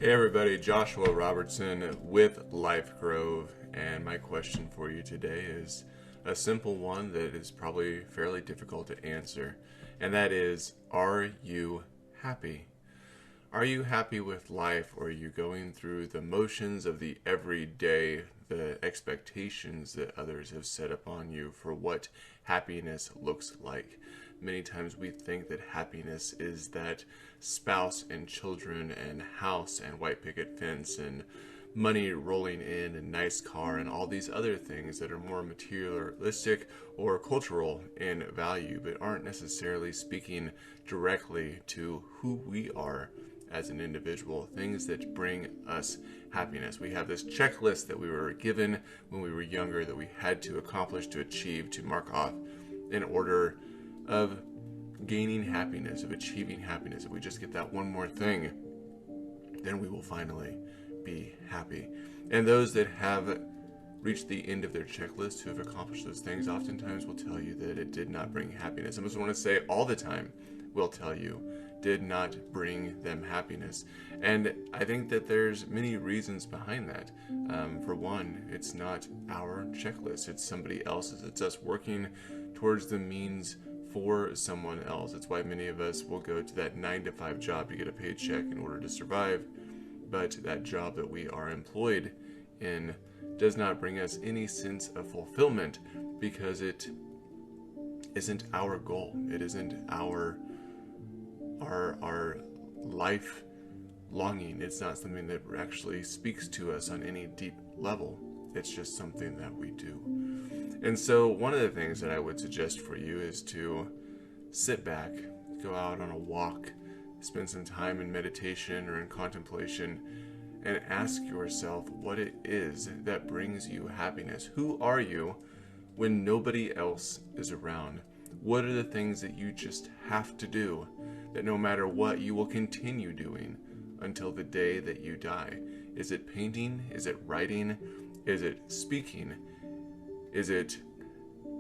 Hey everybody, Joshua Robertson with LifeGrove, and my question for you today is a simple one that is probably fairly difficult to answer, and that is, are you happy? Are you happy with life, or are you going through the motions of the everyday, the expectations that others have set upon you for what happiness looks like? Many times we think that happiness is that spouse and children and house and white picket fence and money rolling in and nice car and all these other things that are more materialistic or cultural in value, but aren't necessarily speaking directly to who we are as an individual, things that bring us happiness. We have this checklist that we were given when we were younger that we had to accomplish, to achieve, to mark off in order of gaining happiness, of achieving happiness. If we just get that one more thing, then we will finally be happy. And those that have reached the end of their checklist, who have accomplished those things, oftentimes will tell you that it did not bring happiness. I just want to say all the time will tell you did not bring them happiness. And I think that there's many reasons behind that. For one, it's not our checklist, it's somebody else's. It's us working towards the means for someone else. It's why many of us will go to that 9-to-5 job to get a paycheck in order to survive, but that job that we are employed in does not bring us any sense of fulfillment because it isn't our goal. It isn't our life longing. It's not something that actually speaks to us on any deep level. It's just something that we do. And so one of the things that I would suggest for you is to sit back, go out on a walk, spend some time in meditation or in contemplation, and ask yourself what it is that brings you happiness. Who are you when nobody else is around? What are the things that you just have to do, that no matter what you will continue doing until the day that you die? Is it painting? Is it writing? Is it speaking? Is it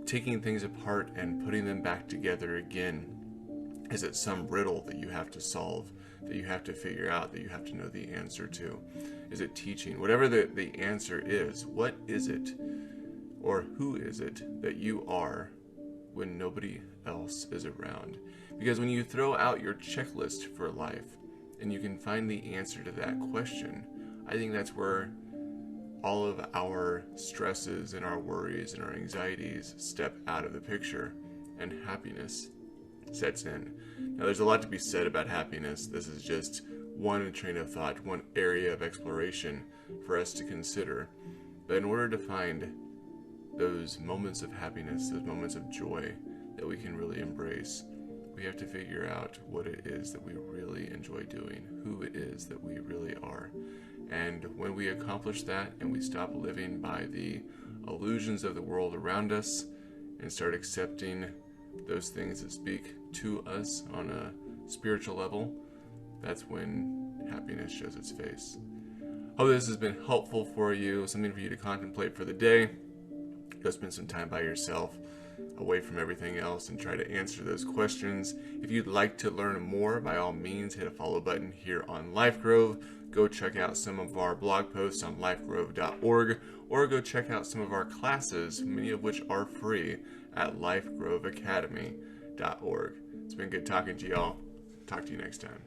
taking things apart and putting them back together again? Is it some riddle that you have to solve, that you have to figure out, that you have to know the answer to? Is it teaching? Whatever the answer is, what is it, or who is it that you are when nobody else is around? Because when you throw out your checklist for life and you can find the answer to that question, I think that's where all of our stresses and our worries and our anxieties step out of the picture and happiness sets in. Now, there's a lot to be said about happiness. This is just one train of thought, one area of exploration for us to consider. But in order to find those moments of happiness, those moments of joy that we can really embrace, we have to figure out what it is that we really enjoy doing, who it is that we really are. And when we accomplish that and we stop living by the illusions of the world around us and start accepting those things that speak to us on a spiritual level, that's when happiness shows its face. Hope this has been helpful for you, something for you to contemplate for the day. Go spend some time by yourself, away from everything else, and try to answer those questions. If you'd like to learn more, by all means, hit a follow button here on LifeGrove. Go check out some of our blog posts on lifegrove.org, or go check out some of our classes, many of which are free, at lifegroveacademy.org. It's been good talking to y'all. Talk to you next time.